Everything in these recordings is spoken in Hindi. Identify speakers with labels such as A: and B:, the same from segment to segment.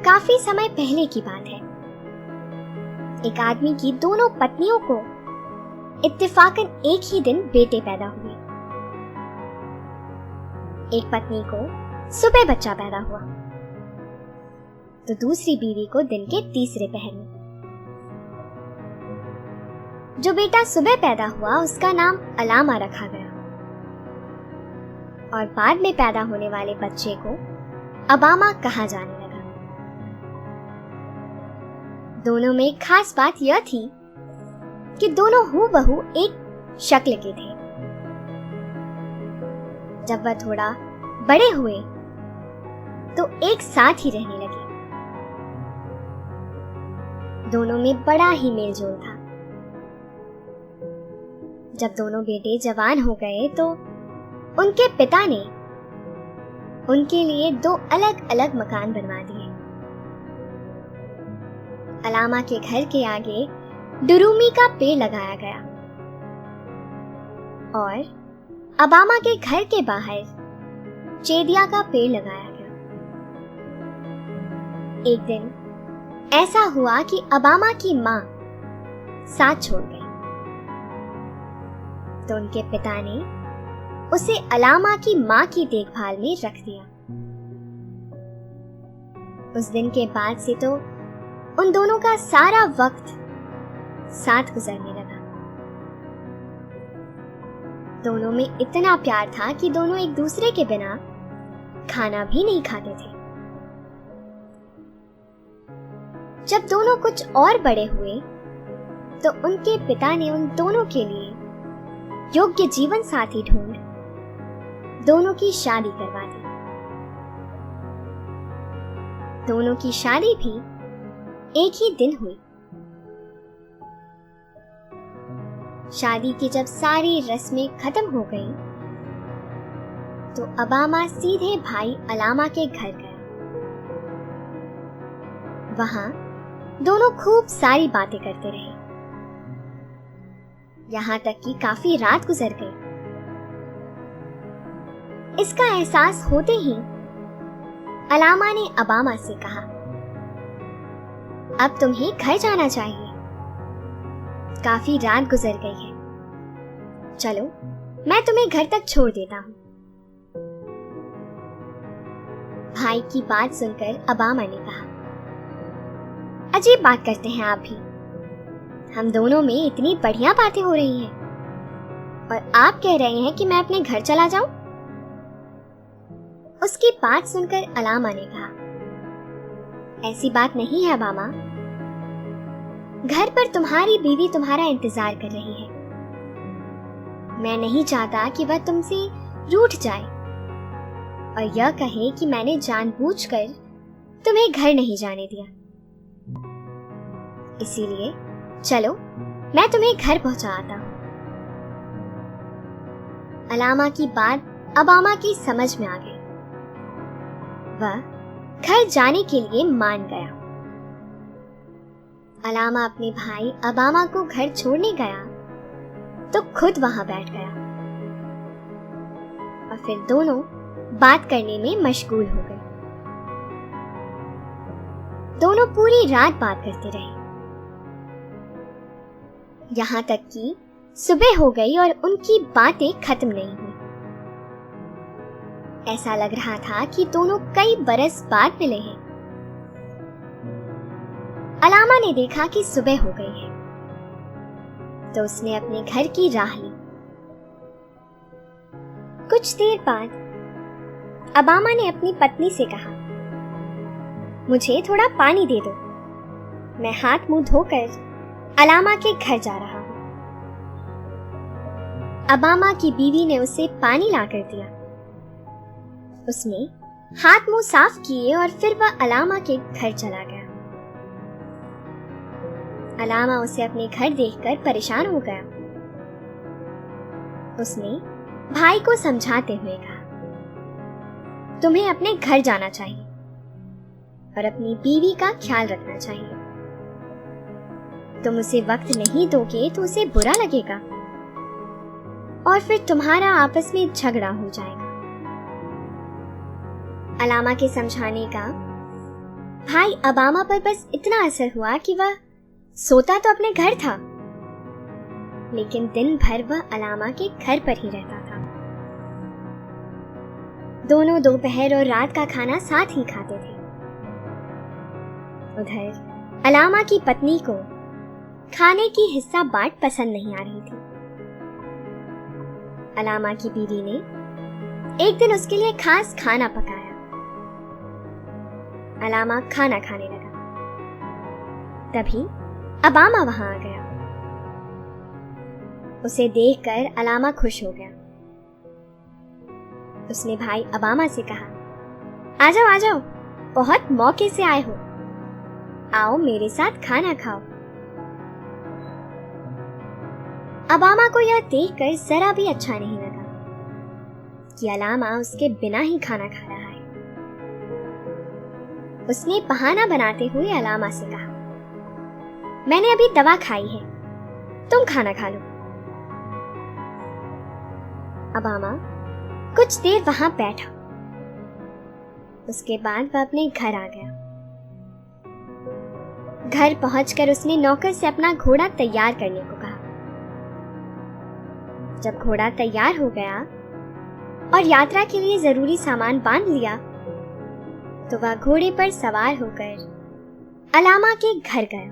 A: काफी समय पहले की बात है। एक आदमी की दोनों पत्नियों को इत्तेफाकन एक ही दिन बेटे पैदा हुए। एक पत्नी को सुबह बच्चा पैदा हुआ तो दूसरी बीवी को दिन के तीसरे पहर में। जो बेटा सुबह पैदा हुआ उसका नाम अलामा रखा गया और बाद में पैदा होने वाले बच्चे को अबामा कहा जाने लगा। दोनों में एक खास बात यह थी कि दोनों हूबहू एक शक्ल के थे। जब वह थोड़ा बड़े हुए तो एक साथ ही रहने लगे। दोनों में बड़ा ही मेलजोल था। जब दोनों बेटे जवान हो गए तो उनके पिता ने उनके लिए 2 अलग अलग मकान बनवा दिए। अलामा के घर के आगे डुरूमी का पेड़ लगाया गया और अबामा के घर के बाहर चेदिया का पेड़ लगाया गया। एक दिन ऐसा हुआ कि अबामा की मां साथ छोड़ गई तो उनके पिता ने उसे अलामा की मां की देखभाल में रख दिया। उस दिन के बाद से तो उन दोनों का सारा वक्त साथ गुजरने लगा। दोनों में इतना प्यार था कि दोनों एक दूसरे के बिना खाना भी नहीं खाते थे। जब दोनों कुछ और बड़े हुए तो उनके पिता ने उन दोनों के लिए योग्य जीवन साथी ढूंढ दोनों की शादी करवा दी। दोनों की शादी भी एक ही दिन हुई। शादी की जब सारी रस्में खत्म हो गईं, तो अबामा सीधे भाई अलामा के घर गया। वहां दोनों खूब सारी बातें करते रहे, यहां तक कि काफी रात गुजर गई। इसका एहसास होते ही अलामा ने अबामा से कहा, अब तुम्हें घर जाना चाहिए, काफी रात गुजर गई है। चलो मैं तुम्हें घर तक छोड़ देता हूं। भाई की बात सुनकर अबामा ने कहा, अजीब बात करते हैं आप भी। हम दोनों में इतनी बढ़िया बातें हो रही हैं और आप कह रहे हैं कि मैं अपने घर चला जाऊं। उसकी बात सुनकर अलामा ने कहा, ऐसी बात नहीं है अबामा। घर पर तुम्हारी बीवी तुम्हारा इंतजार कर रही है। मैं नहीं चाहता कि वह तुमसे रूठ जाए और यह कहे कि मैंने जानबूझकर तुम्हें घर नहीं जाने दिया। इसीलिए चलो मैं तुम्हें घर पहुंचाता हूं। अलामा की बात अबामा की समझ में आ गई। वह घर जाने के लिए मान गया। अलामा अपने भाई अबामा को घर छोड़ने गया तो खुद वहां बैठ गया और फिर दोनों बात करने में मशगूल हो गए। दोनों पूरी रात बात करते रहे, यहां तक कि सुबह हो गई और उनकी बातें खत्म नहीं हुई। ऐसा लग रहा था कि दोनों कई बरस बाद मिले हैं। अलामा ने देखा कि सुबह हो गई है तो उसने अपने घर की राह ली। कुछ देर बाद अबामा ने अपनी पत्नी से कहा, मुझे थोड़ा पानी दे दो, मैं हाथ मुंह धोकर अलामा के घर जा रहा हूं। अबामा की बीवी ने उसे पानी लाकर दिया। उसने हाथ मुंह साफ किए और फिर वह अलामा के घर चला गया। अलामा उसे अपने घर देखकर परेशान हो गया। उसने भाई को समझाते हुए कहा, तुम्हें अपने घर जाना चाहिए और अपनी बीवी का ख्याल रखना चाहिए। तुम उसे वक्त नहीं दोगे तो उसे बुरा लगेगा और फिर तुम्हारा आपस में झगड़ा हो जाएगा। अलामा के समझाने का भाई अबामा पर बस इतना असर हुआ कि वह सोता तो अपने घर था, लेकिन दिन भर वह अलामा के घर पर ही रहता था। दोनों दोपहर और रात का खाना साथ ही खाते थे। उधर अलामा की पत्नी को खाने की हिस्सा बांट पसंद नहीं आ रही थी। अलामा की बीवी ने एक दिन उसके लिए खास खाना पकाया। अलामा खाना खाने लगा, तभी अबामा वहां आ गया। उसे देखकर अलामा खुश हो गया। उसने भाई अबामा से कहा, आ जाओ आ जाओ, बहुत मौके से आए हो, आओ मेरे साथ खाना खाओ। अबामा को यह देखकर जरा भी अच्छा नहीं लगा कि अलामा उसके बिना ही खाना खा रहा है। उसने बहाना बनाते हुए अलामा से कहा, मैंने अभी दवा खाई है, तुम खाना खा लो। अबामा कुछ देर वहां बैठा। उसके बाद वह अपने घर आ गया। घर पहुंचकर उसने नौकर से अपना घोड़ा तैयार करने को कहा। जब घोड़ा तैयार हो गया और यात्रा के लिए जरूरी सामान बांध लिया, तो वह घोड़े पर सवार होकर अलामा के घर गया।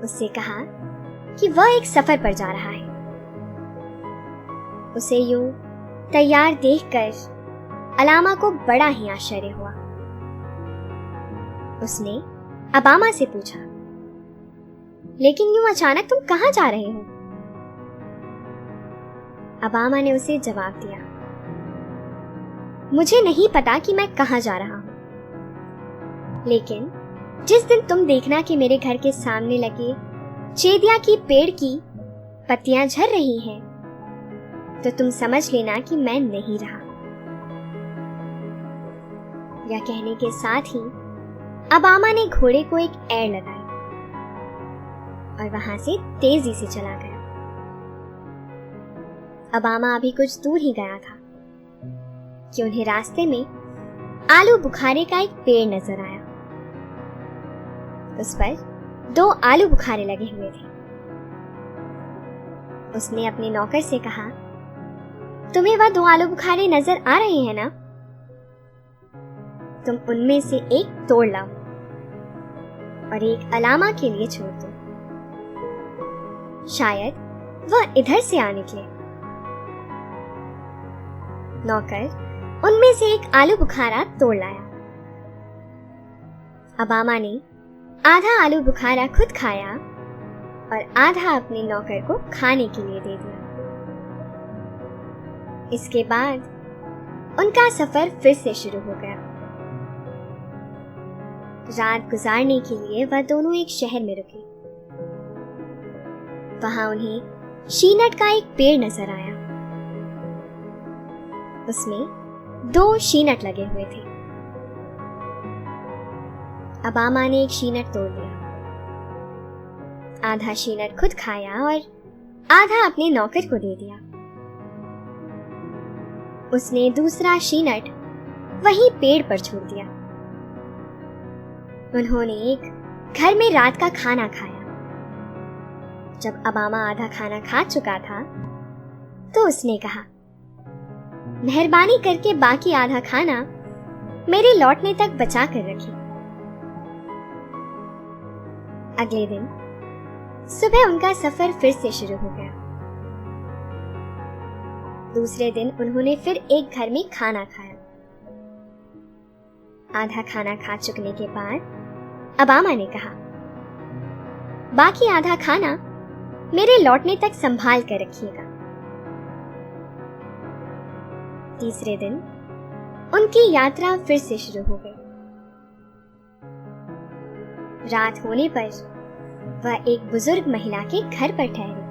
A: उससे कहा कि वह एक सफर पर जा रहा है। उसे यूं तैयार देखकर अलामा को बड़ा ही आश्चर्य हुआ। उसने अबामा से पूछा, लेकिन यूं अचानक तुम कहां जा रहे हो? अबामा ने उसे जवाब दिया, मुझे नहीं पता कि मैं कहां जा रहा हूं, लेकिन जिस दिन तुम देखना कि मेरे घर के सामने लगे चेदिया की पेड़ की पत्तियां झड़ रही हैं, तो तुम समझ लेना कि मैं नहीं रहा। यह कहने के साथ ही अबामा ने घोड़े को एक एड़ लगाई और वहां से तेजी से चला गया। अबामा अभी कुछ दूर ही गया था कि उन्हें रास्ते में आलू बुखारे का एक पेड़ नजर आया। उस पर 2 आलू बुखारे लगे हुए थे। उसने अपने नौकर से कहा, तुम्हें वह 2 आलू बुखारे नजर आ रहे हैं ना? तुम उनमें से एक तोड़ लाओ और एक अलामा के लिए छोड़ दो, शायद वह इधर से आ निकले। नौकर उनमें से एक आलू बुखारा तोड़ लाया। अबामा ने आधा आलू बुखारा खुद खाया और आधा अपने नौकर को खाने के लिए दे दिया। इसके बाद उनका सफर फिर से शुरू हो गया। रात गुजारने के लिए वह दोनों एक शहर में रुके। वहां उन्हें शीनट का एक पेड़ नजर आया। उसमें 2 शीनट लगे हुए थे। अबामा ने एक शीनट तोड़ लिया, आधा शीनट खुद खाया और आधा अपने नौकर को दे दिया। उसने दूसरा शीनट वहीं पेड़ पर छोड़ दिया। उन्होंने एक घर में रात का खाना खाया। जब अबामा आधा खाना खा चुका था, तो उसने कहा, मेहरबानी करके बाकी आधा खाना मेरे लौटने तक बचा कर रखिए। अगले दिन सुबह उनका सफर फिर से शुरू हो गया। दूसरे दिन उन्होंने फिर एक घर में खाना खाया। आधा खाना खा चुकने के बाद अबामा ने कहा, बाकी आधा खाना मेरे लौटने तक संभाल कर रखिएगा। तीसरे दिन उनकी यात्रा फिर से शुरू हो गई। रात होने पर वह एक बुजुर्ग महिला के घर पर ठहरे।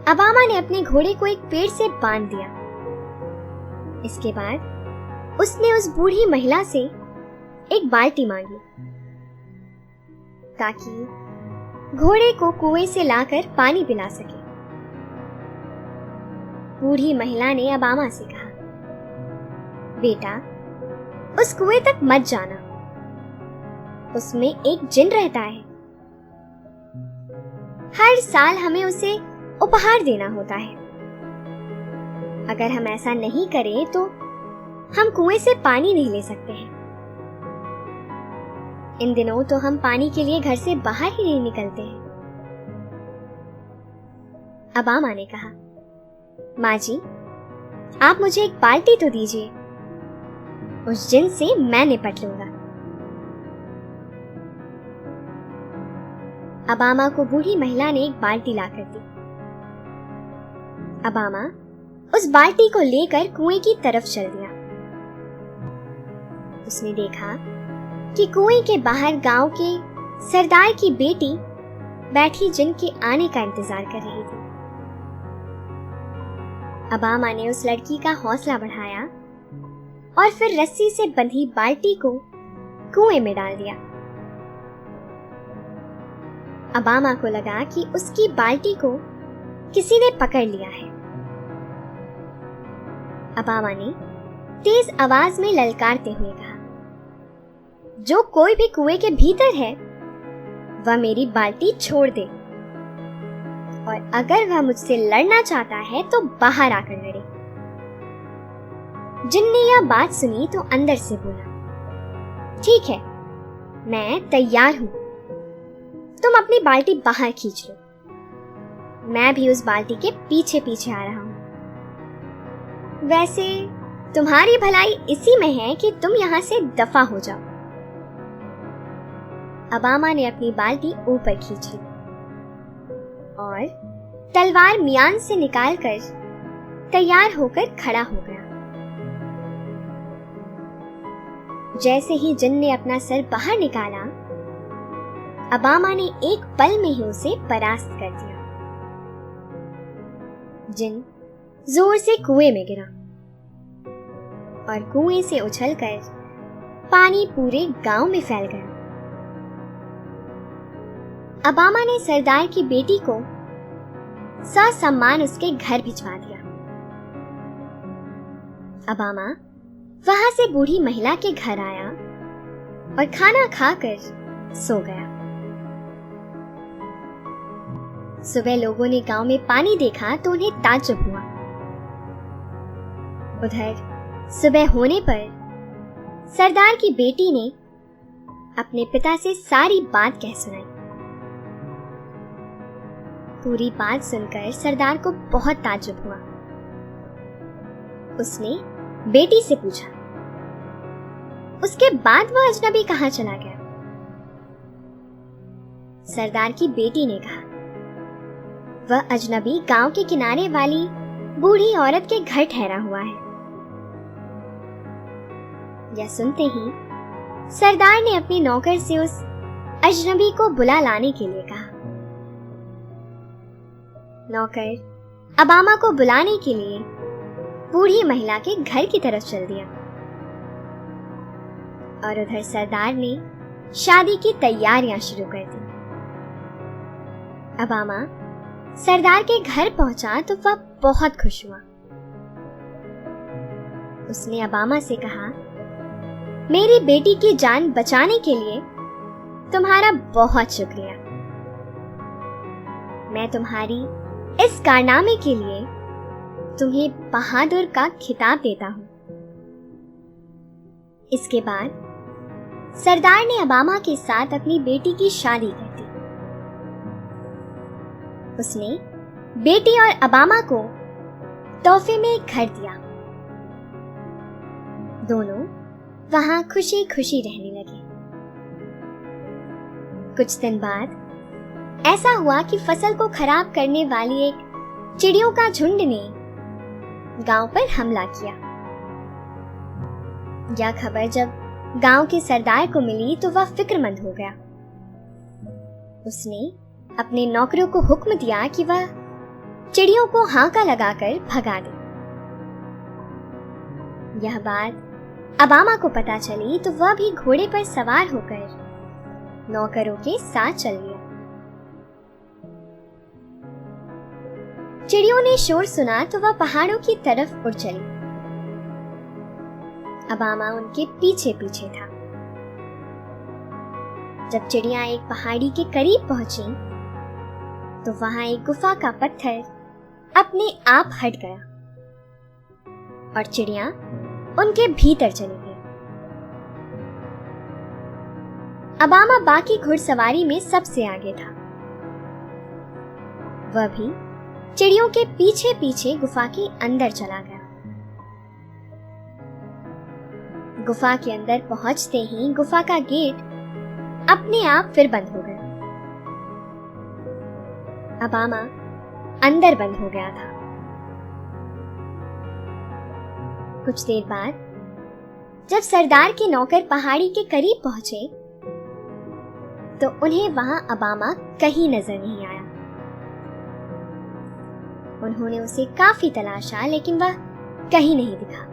A: अबामा ने अपने घोड़े को एक पेड़ से बांध दिया। इसके बाद उसने उस बूढ़ी महिला से एक बाल्टी मांगी ताकि घोड़े को कुएं से लाकर पानी पिला सके। बूढ़ी महिला ने अबामा से कहा, बेटा, उस कुएं तक मत जाना, उसमें एक जिन रहता है। हर साल हमें उसे उपहार देना होता है। अगर हम ऐसा नहीं करें तो हम कुएं से पानी नहीं ले सकते हैं। इन दिनों तो हम पानी के लिए घर से बाहर ही नहीं निकलते हैं। अबामा ने कहा, माँ जी, आप मुझे एक बाल्टी तो दीजिए, उस जिन से मैं निपट लूंगा। अबामा को बूढ़ी महिला ने एक बाल्टी लाकर दी। अबामा उस बाल्टी को लेकर कुएं की तरफ चल दिया। उसने देखा कि कुएं के बाहर गांव के सरदार की बेटी बैठी जिन के आने का इंतजार कर रही थी। अबामा ने उस लड़की का हौसला बढ़ाया और फिर रस्सी से बंधी बाल्टी को कुएं में डाल दिया। अबामा को लगा कि उसकी बाल्टी को किसी ने पकड़ लिया है। अबामा ने तेज आवाज में ललकारते हुए कहा, जो कोई भी कुएं के भीतर है वह मेरी बाल्टी छोड़ दे, और अगर वह मुझसे लड़ना चाहता है तो बाहर आकर लड़े। जिन ने यह बात सुनी तो अंदर से बोला, ठीक है, मैं तैयार हूं, तुम अपनी बाल्टी बाहर खींच लो, मैं भी उस बाल्टी के पीछे पीछे आ रहा हूं। वैसे तुम्हारी भलाई इसी में है कि तुम यहां से दफा हो जाओ। अबामा ने अपनी बाल्टी ऊपर खींची और तलवार मियान से निकालकर तैयार होकर खड़ा हो गया। जैसे ही जिन ने अपना सर बाहर निकाला, अबामा ने एक पल में ही उसे परास्त कर दिया। जिन जोर से कुएं में गिरा और कुएं से उछलकर पानी पूरे गांव में फैल गया। अबामा ने सरदार की बेटी को ससम्मान उसके घर भिजवा दिया। अबामा वहां से बूढ़ी महिला के घर आया और खाना खाकर सो गया। सुबह लोगों ने गांव में पानी देखा तो उन्हें ताज्जुब हुआ। उधर सुबह होने पर सरदार की बेटी ने अपने पिता से सारी बात कह सुनाई। पूरी बात सुनकर सरदार को बहुत ताज्जुब हुआ। उसने बेटी से पूछा, उसके बाद वह अजनबी कहां चला गया? सरदार की बेटी ने कहा, वह अजनबी गांव के किनारे वाली बूढ़ी औरत के घर ठहरा हुआ है। यह सुनते ही सरदार ने अपने नौकर से उस अजनबी को बुला लाने के लिए कहा। नौकर अबामा को बुलाने के लिए बूढ़ी महिला के घर की तरफ चल दिया और उधर सरदार ने शादी की तैयारियां शुरू कर दी। अबामा सरदार के घर पहुंचा तो वह बहुत खुश हुआ। उसने अबामा से कहा, मेरी बेटी की जान बचाने के लिए तुम्हारा बहुत शुक्रिया। मैं तुम्हारी इस कारनामे के लिए तुम्हें बहादुर का खिताब देता हूं। इसके बाद सरदार ने अबामा के साथ अपनी बेटी की शादी कर दी। उसने बेटी और अबामा को तोहफे में एक घर दिया। दोनों वहां खुशी खुशी रहने लगे। कुछ दिन बाद ऐसा हुआ कि फसल को खराब करने वाली एक चिड़ियों का झुंड ने गांव पर हमला किया। यह खबर जब गांव के सरदार को मिली तो वह फिक्रमंद हो गया। उसने अपने नौकरों को हुक्म दिया कि वह चिड़ियों को हांका लगाकर भगा दे। यह बात अबामा को पता चली तो वह भी घोड़े पर सवार होकर नौकरों के साथ चल गया। चिड़ियों ने शोर सुना तो वह पहाड़ों की तरफ उड़ चली। अबामा उनके पीछे पीछे था। जब चिड़िया एक पहाड़ी के करीब पहुंची तो वहां एक गुफा का पत्थर अपने आप हट गया और चिड़िया उनके भीतर चली गई। अबामा बाकी घुड़सवारी में सबसे आगे था। वह भी चिड़ियों के पीछे पीछे गुफा के अंदर चला गया। गुफा के अंदर पहुंचते ही गुफा का गेट अपने आप फिर बंद हो गया। अबामा अंदर बंद हो गया था। कुछ देर बाद जब सरदार के नौकर पहाड़ी के करीब पहुंचे तो उन्हें वहां अबामा कहीं नजर नहीं आया। उन्होंने उसे काफी तलाशा लेकिन वह कहीं नहीं दिखा।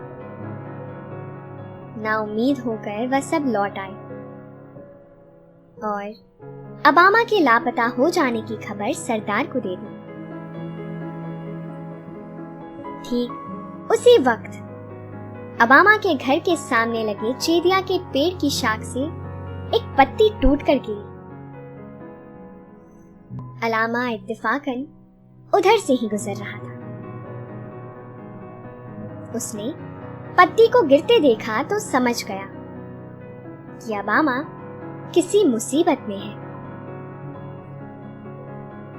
A: नाउम्मीद होकर वह सब लौट आए और अबामा के लापता हो जाने की खबर सरदार को दे दी। ठीक उसी वक्त अबामा के घर के सामने लगे चेदिया के पेड़ की शाख से एक पत्ती टूट कर गिरी। अलामा इत्तेफाकन उधर से ही गुजर रहा था। उसने पत्ती को गिरते देखा तो समझ गया कि अबामा किसी मुसीबत में है।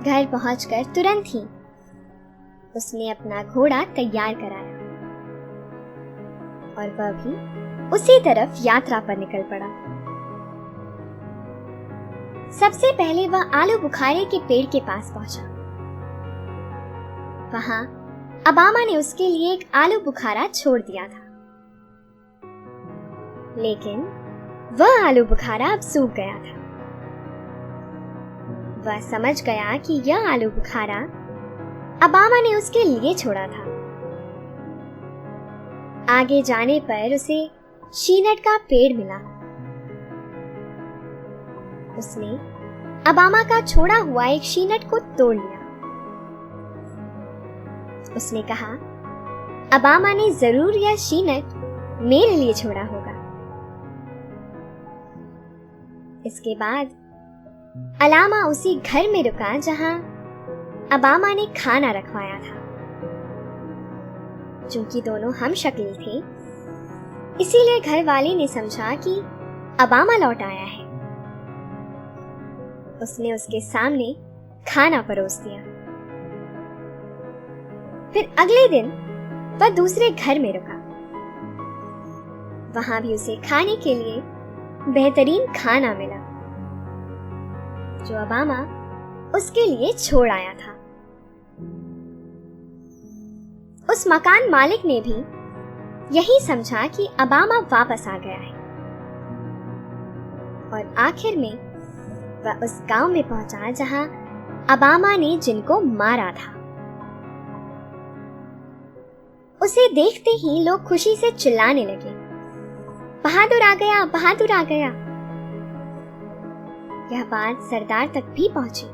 A: घर पहुंचकर तुरंत ही उसने अपना घोड़ा तैयार कराया और वह भी उसी तरफ यात्रा पर निकल पड़ा। सबसे पहले वह आलू बुखारे के पेड़ के पास पहुंचा। वहां अबामा ने उसके लिए एक आलू बुखारा छोड़ दिया था, लेकिन वह आलू बुखारा अब सूख गया था। वह समझ गया कि यह आलू बुखारा अबामा ने उसके लिए छोड़ा था। आगे जाने पर उसे शीनट का पेड़ मिला। उसने अबामा का छोड़ा हुआ एक शीनट को तोड़ लिया। उसने कहा, अबामा ने जरूर यह शीनट मेरे लिए छोड़ा होगा। इसके बाद अलामा उसी घर में रुका जहां अबामा ने खाना रखवाया था। चूंकि दोनों हम शक्ल थे, इसीलिए घर वाले ने समझा कि अबामा लौट आया है। उसने उसके सामने खाना परोस दिया। फिर अगले दिन वह दूसरे घर में रुका। वहां भी उसे खाने के लिए बेहतरीन खाना मिला जो अबामा उसके लिए छोड़ आया था। उस मकान मालिक ने भी यही समझा कि अबामा वापस आ गया है और आखिर में वह उस गांव में पहुंचा जहां अबामा ने जिनको मारा था। उसे देखते ही लोग खुशी से चिल्लाने लगे, बहादुर आ गया, बहादुर आ गया। यह बात सरदार तक भी पहुंची।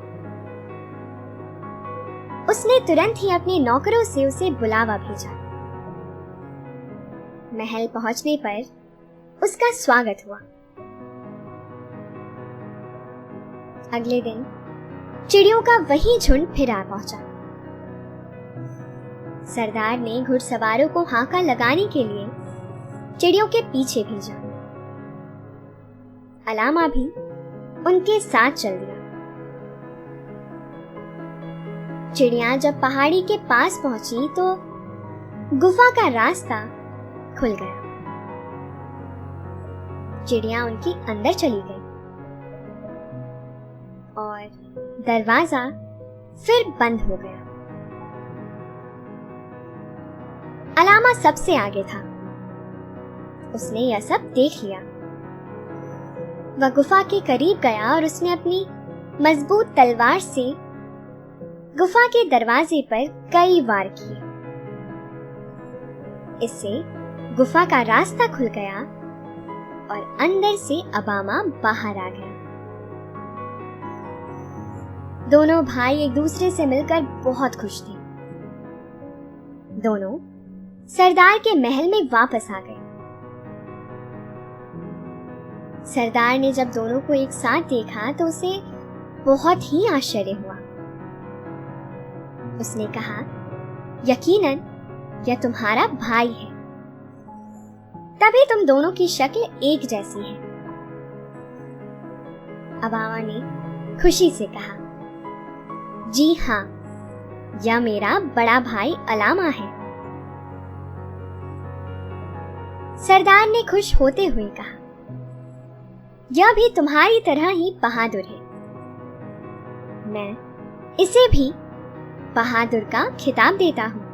A: उसने तुरंत ही अपने नौकरों से उसे बुलावा भेजा। महल पहुंचने पर उसका स्वागत हुआ। अगले दिन चिड़ियों का वही झुंड फिर आ पहुंचा। सरदार ने घुड़सवारों को हाका लगाने के लिए चिड़ियों के पीछे भेजा। अलामा भी उनके साथ चल दिया। चिड़िया जब पहाड़ी के पास पहुंची तो गुफा का रास्ता खुल गया। चिड़िया उनके अंदर चली गई और दरवाजा फिर बंद हो गया। अलामा सबसे आगे था। उसने यह सब देख लिया। वह गुफा के करीब गया और उसने अपनी मजबूत तलवार से गुफा के दरवाजे पर कई वार किए। इससे गुफा का रास्ता खुल गया और अंदर से अबामा बाहर आ गया। दोनों भाई एक दूसरे से मिलकर बहुत खुश थे। दोनों सरदार के महल में वापस आ गए। सरदार ने जब दोनों को एक साथ देखा तो उसे बहुत ही आश्चर्य हुआ। उसने कहा, यकीनन यह तुम्हारा भाई है, तभी तुम दोनों की शक्ल एक जैसी है। अबामा ने खुशी से कहा, जी हाँ, यह मेरा बड़ा भाई अलामा है। सरदार ने खुश होते हुए कहा, यह भी तुम्हारी तरह ही बहादुर है। मैं इसे भी बहादुर का खिताब देता हूं।